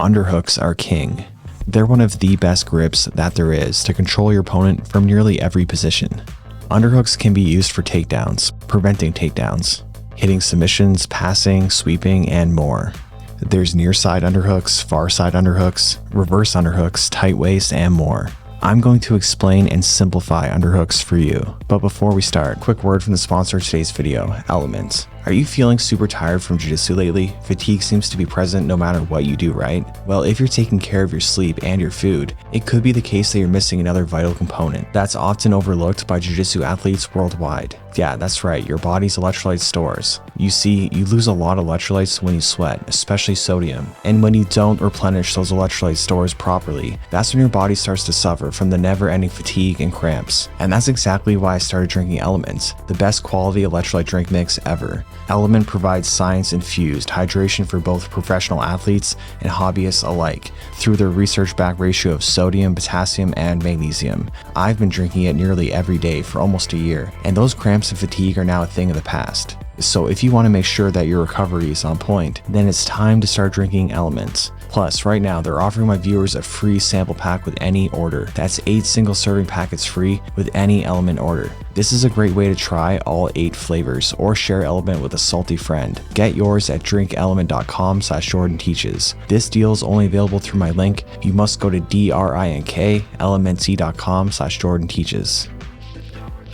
Underhooks are king. They're one of the best grips that there is to control your opponent from nearly every position. Underhooks can be used for takedowns, preventing takedowns, hitting submissions, passing, sweeping, and more. There's near side underhooks, far side underhooks, reverse underhooks, tight waist, and more. I'm going to explain and simplify underhooks for you. But before we start, quick word from the sponsor of today's video, Element. Are you feeling super tired from jiu-jitsu lately? Fatigue seems to be present no matter what you do, right? Well, if you're taking care of your sleep and your food, it could be the case that you're missing another vital component that's often overlooked by jiu-jitsu athletes worldwide. Yeah, that's right, your body's electrolyte stores. You see, you lose a lot of electrolytes when you sweat, especially sodium. And when you don't replenish those electrolyte stores properly, that's when your body starts to suffer from the never-ending fatigue and cramps. And that's exactly why I started drinking Element, the best quality electrolyte drink mix ever. Element provides science-infused hydration for both professional athletes and hobbyists alike through their research-backed ratio of sodium, potassium, and magnesium. I've been drinking it nearly every day for almost a year, and those cramps and fatigue are now a thing of the past. So if you want to make sure that your recovery is on point, then it's time to start drinking Element. Plus, right now, they're offering my viewers a free sample pack with any order. That's 8 single serving packets free with any Element order. This is a great way to try all 8 flavors or share Element with a salty friend. Get yours at drinkelement.com/JordanTeaches. This deal is only available through my link. You must go to drinkelementc.com/JordanTeaches.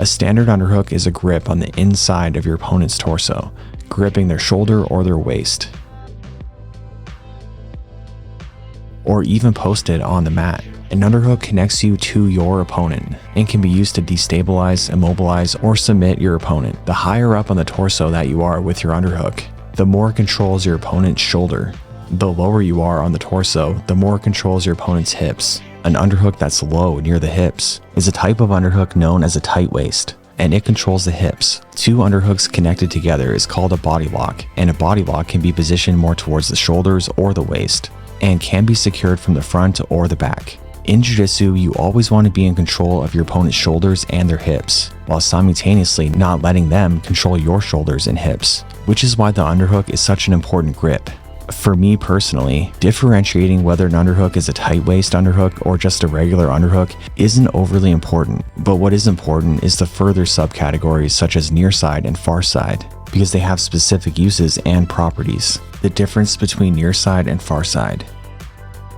A standard underhook is a grip on the inside of your opponent's torso, gripping their shoulder or their waist, or even posted on the mat. An underhook connects you to your opponent and can be used to destabilize, immobilize, or submit your opponent. The higher up on the torso that you are with your underhook, the more it controls your opponent's shoulder. The lower you are on the torso, the more it controls your opponent's hips. An underhook that's low near the hips is a type of underhook known as a tight waist, and it controls the hips. 2 underhooks connected together is called a body lock, and a body lock can be positioned more towards the shoulders or the waist, and can be secured from the front or the back. In jiu-jitsu, you always want to be in control of your opponent's shoulders and their hips, while simultaneously not letting them control your shoulders and hips, which is why the underhook is such an important grip. For me personally, differentiating whether an underhook is a tight waist underhook or just a regular underhook isn't overly important, but what is important is the further subcategories such as near side and far side, because they have specific uses and properties. The difference between near side and far side.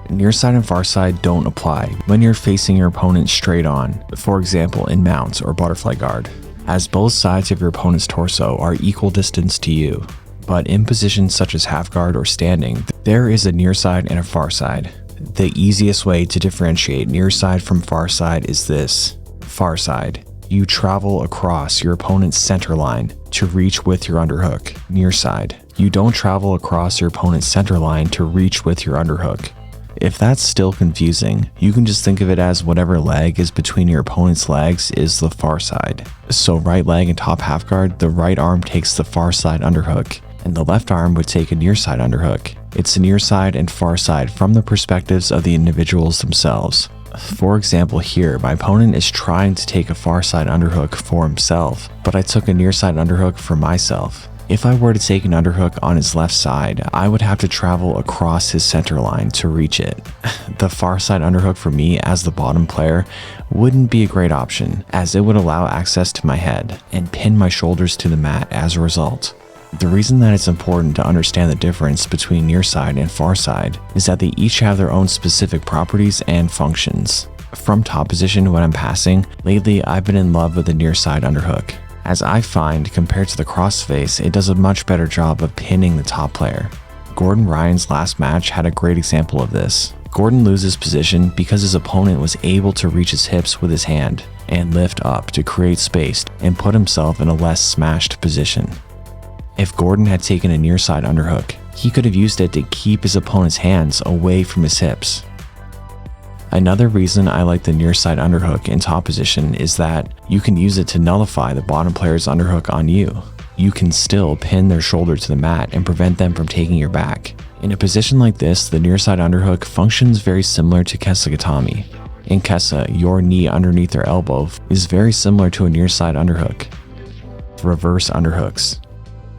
Near side and far side don't apply when you're facing your opponent straight on, for example in mount or butterfly guard, as both sides of your opponent's torso are equal distance to you. But in positions such as half guard or standing, there is a near side and a far side. The easiest way to differentiate near side from far side is this. Far side. You travel across your opponent's center line to reach with your underhook. Near side. You don't travel across your opponent's center line to reach with your underhook. If that's still confusing, you can just think of it as whatever leg is between your opponent's legs is the far side. So right leg and top half guard, the right arm takes the far side underhook, and the left arm would take a near side underhook. It's near side and far side from the perspectives of the individuals themselves. For example here, my opponent is trying to take a far side underhook for himself, but I took a near side underhook for myself. If I were to take an underhook on his left side, I would have to travel across his center line to reach it. The far side underhook for me as the bottom player wouldn't be a great option, as it would allow access to my head and pin my shoulders to the mat as a result. The reason that it's important to understand the difference between near side and far side is that they each have their own specific properties and functions. From top position when I'm passing, lately I've been in love with the near side underhook, as I find compared to the crossface, it does a much better job of pinning the top player. Gordon Ryan's last match had a great example of this. Gordon loses position because his opponent was able to reach his hips with his hand and lift up to create space and put himself in a less smashed position. If Gordon had taken a near side underhook, he could have used it to keep his opponent's hands away from his hips. Another reason I like the near side underhook in top position is that you can use it to nullify the bottom player's underhook on you. You can still pin their shoulder to the mat and prevent them from taking your back. In a position like this, the near side underhook functions very similar to Kesa Gatame. In Kesa, your knee underneath their elbow is very similar to a near side underhook. Reverse underhooks.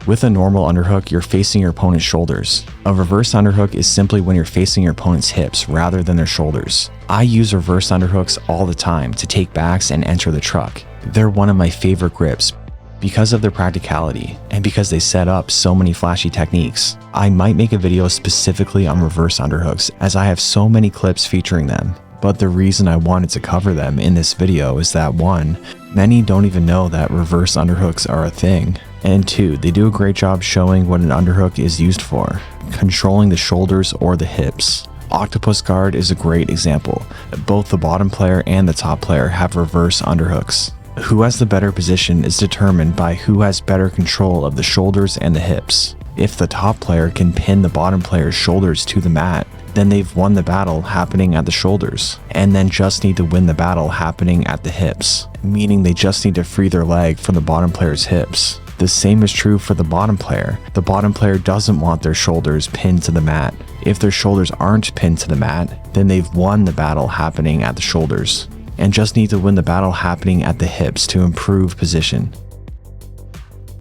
With a normal underhook, you're facing your opponent's shoulders. A reverse underhook is simply when you're facing your opponent's hips rather than their shoulders. I use reverse underhooks all the time to take backs and enter the truck. They're one of my favorite grips because of their practicality and because they set up so many flashy techniques. I might make a video specifically on reverse underhooks as I have so many clips featuring them. But the reason I wanted to cover them in this video is that 1, many don't even know that reverse underhooks are a thing. And 2, they do a great job showing what an underhook is used for, controlling the shoulders or the hips. Octopus guard is a great example. Both the bottom player and the top player have reverse underhooks. Who has the better position is determined by who has better control of the shoulders and the hips. If the top player can pin the bottom player's shoulders to the mat, then they've won the battle happening at the shoulders, and then just need to win the battle happening at the hips, meaning they just need to free their leg from the bottom player's hips. The same is true for the bottom player. The bottom player doesn't want their shoulders pinned to the mat. If their shoulders aren't pinned to the mat, then they've won the battle happening at the shoulders, and just need to win the battle happening at the hips to improve position.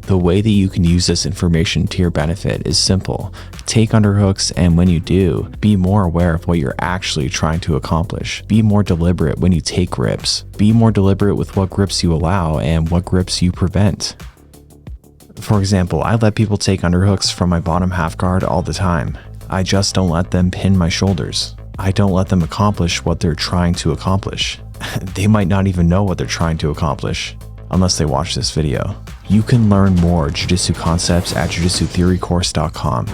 The way that you can use this information to your benefit is simple. Take underhooks, and when you do, be more aware of what you're actually trying to accomplish. Be more deliberate when you take grips. Be more deliberate with what grips you allow and what grips you prevent. For example, I let people take underhooks from my bottom half guard all the time. I just don't let them pin my shoulders. I don't let them accomplish what they're trying to accomplish. They might not even know what they're trying to accomplish unless they watch this video. You can learn more jiu-jitsu concepts at jujitsutheorycourse.com.